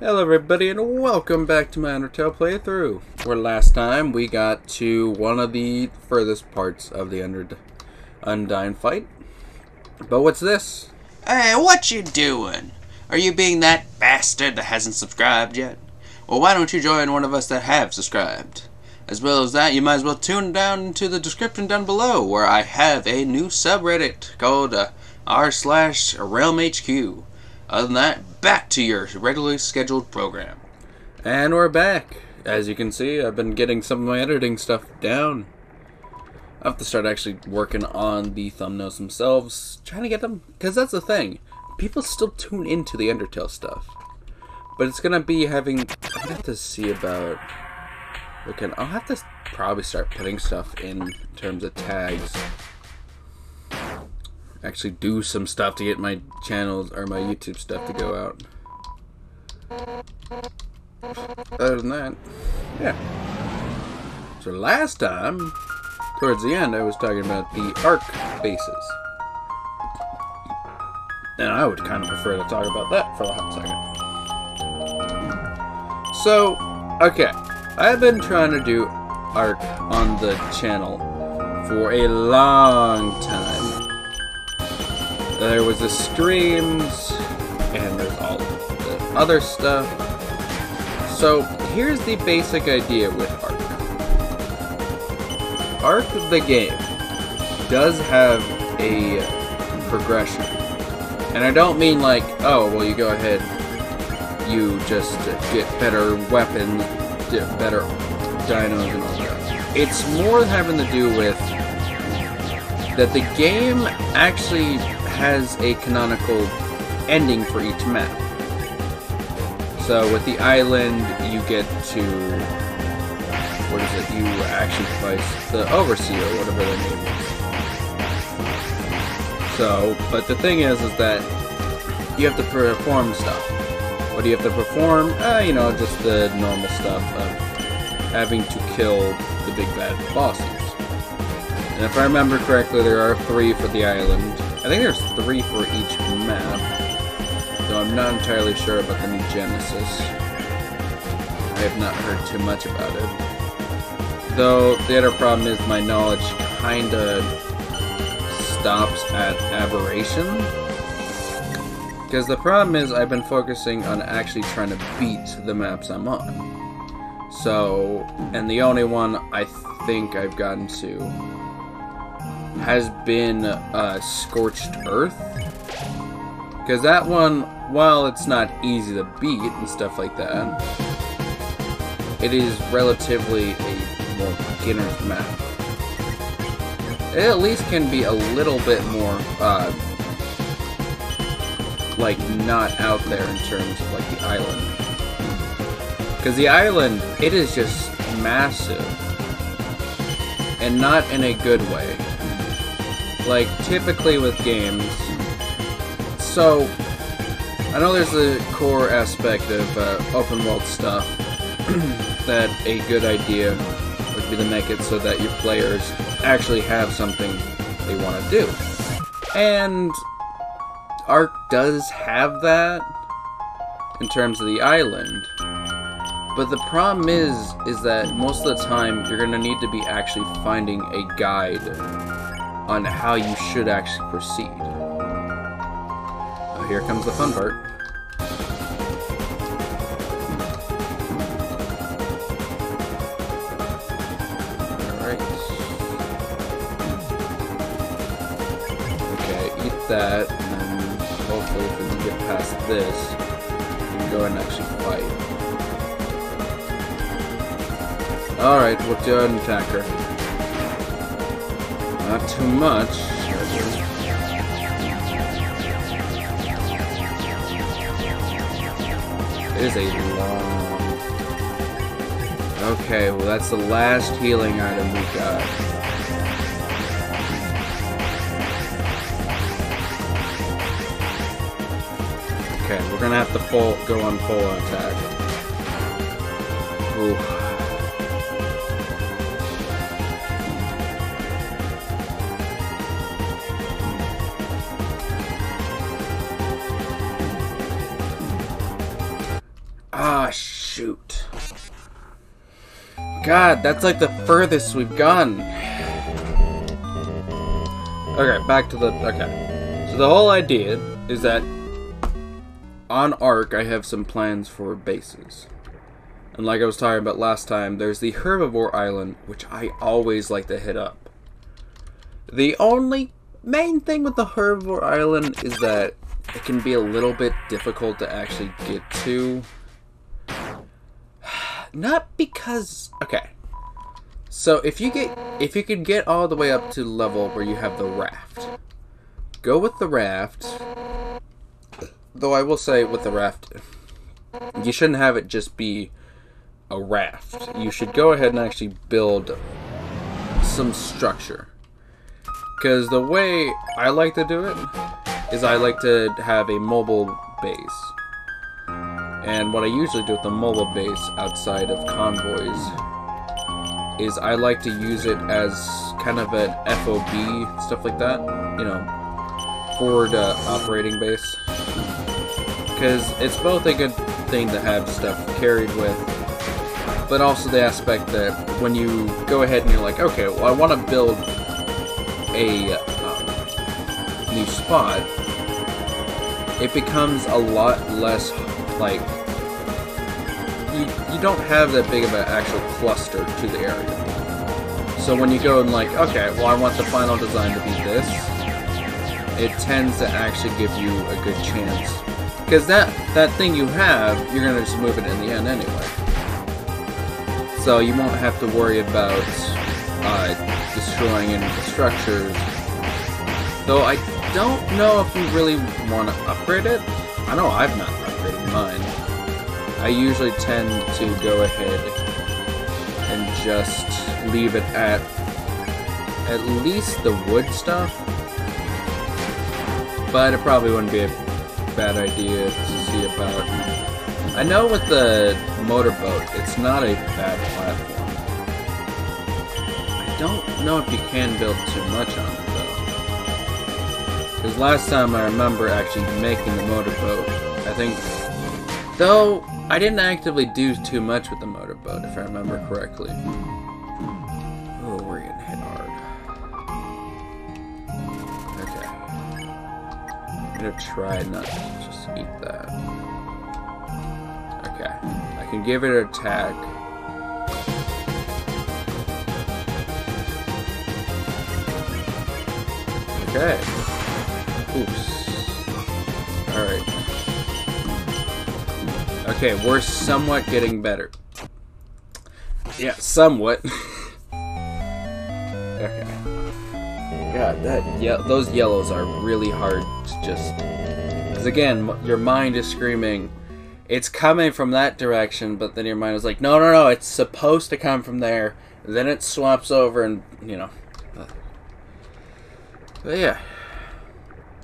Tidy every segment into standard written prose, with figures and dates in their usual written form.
Hello everybody and welcome back to my Undertale playthrough, where last time we got to one of the furthest parts of the Undyne fight. But what's this? Hey, what you doing? Are you being that bastard that hasn't subscribed yet? Well, why don't you join one of us that have subscribed? As well as that, you might as well tune down into the description down below, where I have a new subreddit called r/RealmHQ. Other than that, back to your regularly scheduled program. And we're back. As you can see, I've been getting some of my editing stuff down. I have to start actually working on the thumbnails themselves, trying to get them, because that's the thing. People still tune into the Undertale stuff. But it's going to be having, I have to see about, I'll have to probably start putting stuff in terms of tags. Actually do some stuff to get my channels or my YouTube stuff to go out. Other than that, yeah. So last time, towards the end, I was talking about the ARC bases. And I would kind of prefer to talk about that for a hot second. So, okay. I've been trying to do ARC on the channel for a long time. There was the streams, and there's all the other stuff. So, here's the basic idea with ARC. ARC, the game, does have a progression. And I don't mean like, oh, well, you go ahead, you just get better weapons, better dinos and all that. It's more having to do with that the game actually has a canonical ending for each map. So with the island, you get to, what is it, you actually fight the Overseer, whatever their name is. So, but the thing is that you have to perform stuff. What do you have to perform? You know, just the normal stuff of having to kill the big bad bosses. And if I remember correctly, there are 3 for the island. I think there's 3 for each map, though I'm not entirely sure about the new Genesis. I have not heard too much about it. Though, the other problem is my knowledge kinda stops at Aberration. Because the problem is I've been focusing on actually trying to beat the maps I'm on. So, and the only one I think I've gotten to has been Scorched Earth. Because that one, while it's not easy to beat and stuff like that, it is relatively a more beginner's map. It at least can be a little bit more, like, not out there in terms of, like, the island. Because the island, it is just massive. And not in a good way. Like, typically with games, so, I know there's the core aspect of open world stuff, that a good idea would be to make it so that your players actually have something they want to do. And ARC does have that, in terms of the island. But the problem is that most of the time, you're going to need to be actually finding a guide on how you should actually proceed. Oh, here comes the fun part. Alright. Okay, eat that, and then hopefully if we can get past this, we can go and actually fight. Alright, we'll go ahead and attack her. Not too much. It is a long... Okay, well that's the last healing item we got. Okay, we're gonna have to go on full attack. Ooh. Ah, shoot. God, that's like the furthest we've gone. Okay, back to the... Okay. So the whole idea is that on Ark, I have some plans for bases. And like I was talking about last time, there's the Herbivore Island, which I always like to hit up. The only main thing with the Herbivore Island is that it can be a little bit difficult to actually get to. Not because... Okay. So if you could get all the way up to the level where you have the raft, go with the raft. Though I will say with the raft, you shouldn't have it just be a raft. You should go ahead and actually build some structure. Because the way I like to do it is I like to have a mobile base. And what I usually do with the mobile base outside of convoys is I like to use it as kind of an FOB, stuff like that. You know, forward operating base. Because it's both a good thing to have stuff carried with, but also the aspect that when you go ahead and you're like, okay, well I want to build a new spot, it becomes a lot less, like, you don't have that big of an actual cluster to the area. So when you go and like, okay, well I want the final design to be this, it tends to actually give you a good chance. Because that thing you have, you're going to just move it in the end anyway. So you won't have to worry about destroying any of the structures. Though I don't know if we really want to upgrade it. I know I've not upgraded mine. I usually tend to go ahead and just leave it at least the wood stuff. But it probably wouldn't be a bad idea to see about. I know with the motorboat, it's not a bad platform. I don't know if you can build too much on it though. Because last time I remember actually making the motorboat, I think, though I didn't actively do too much with the motorboat if I remember correctly. Oh, we're getting hit hard. Okay. I'm gonna try not to just eat that. Okay. I can give it an attack. Okay. Oops. Alright. Okay, we're somewhat getting better. Yeah, somewhat. Okay. God, those yellows are really hard to just... Because again, your mind is screaming, it's coming from that direction, but then your mind is like, no, no, no, it's supposed to come from there. Then it swaps over and, you know. But yeah.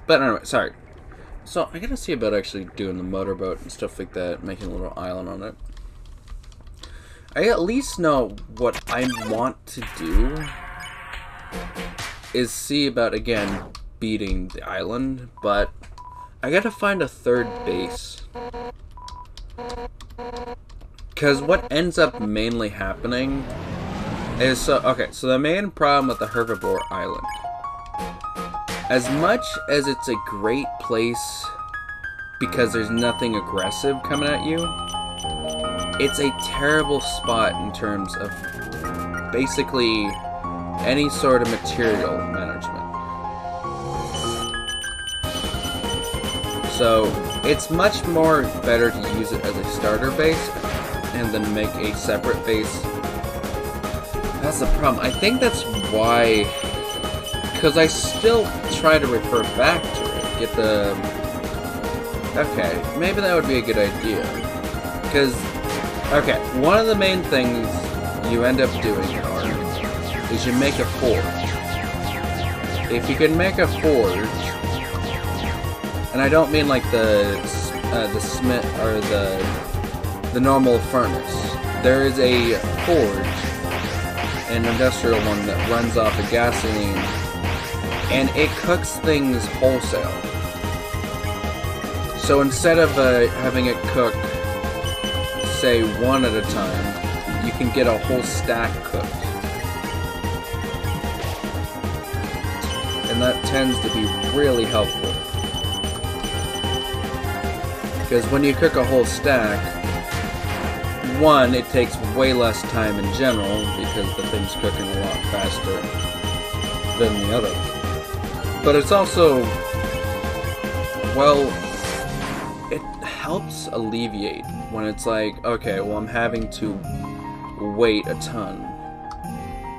But anyway, sorry. So, I gotta see about actually doing the motorboat and stuff like that, making a little island on it. I at least know what I want to do is see about, again, beating the island, but I gotta find a third base. Because what ends up mainly happening is, so the main problem with the Herbivore Island, as much as it's a great place because there's nothing aggressive coming at you, it's a terrible spot in terms of basically any sort of material management. So it's much more better to use it as a starter base and then make a separate base. That's the problem. I think that's why, because I still try to refer back to it. Get the... Okay, maybe that would be a good idea. Because, okay, one of the main things you end up doing is you make a forge. If you can make a forge, and I don't mean like the smith or the normal furnace. There is a forge, an industrial one that runs off of gasoline, and it cooks things wholesale. So instead of having it cook say, one at a time, you can get a whole stack cooked. And that tends to be really helpful. Because when you cook a whole stack, one, it takes way less time in general, because the thing's cooking a lot faster than the other. But it's also, well, it helps alleviate when it's like, okay, well, I'm having to wait a ton.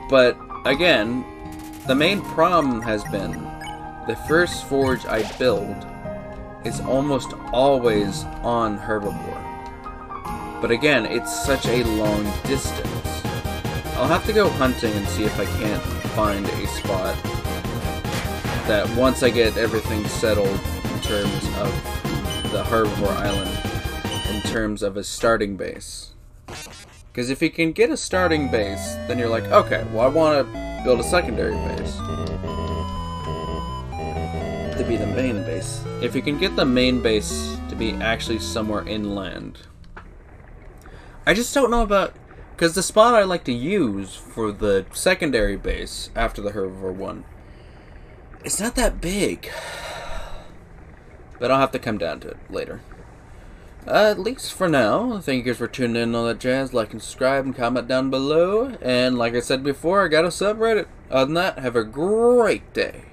But, again, the main problem has been the first forge I build is almost always on herbivore. But again, it's such a long distance. I'll have to go hunting and see if I can't find a spot that once I get everything settled in terms of the herbivore island, in terms of a starting base. Because if you can get a starting base, then you're like, okay, well, I want to build a secondary base to be the main base. If you can get the main base to be actually somewhere inland. I just don't know about, because the spot I like to use for the secondary base after the herbivore one, it's not that big. But I'll have to come down to it later. At least for now, thank you guys for tuning in and all that jazz. Like and subscribe and comment down below. And like I said before, I got a subreddit. Other than that, have a great day.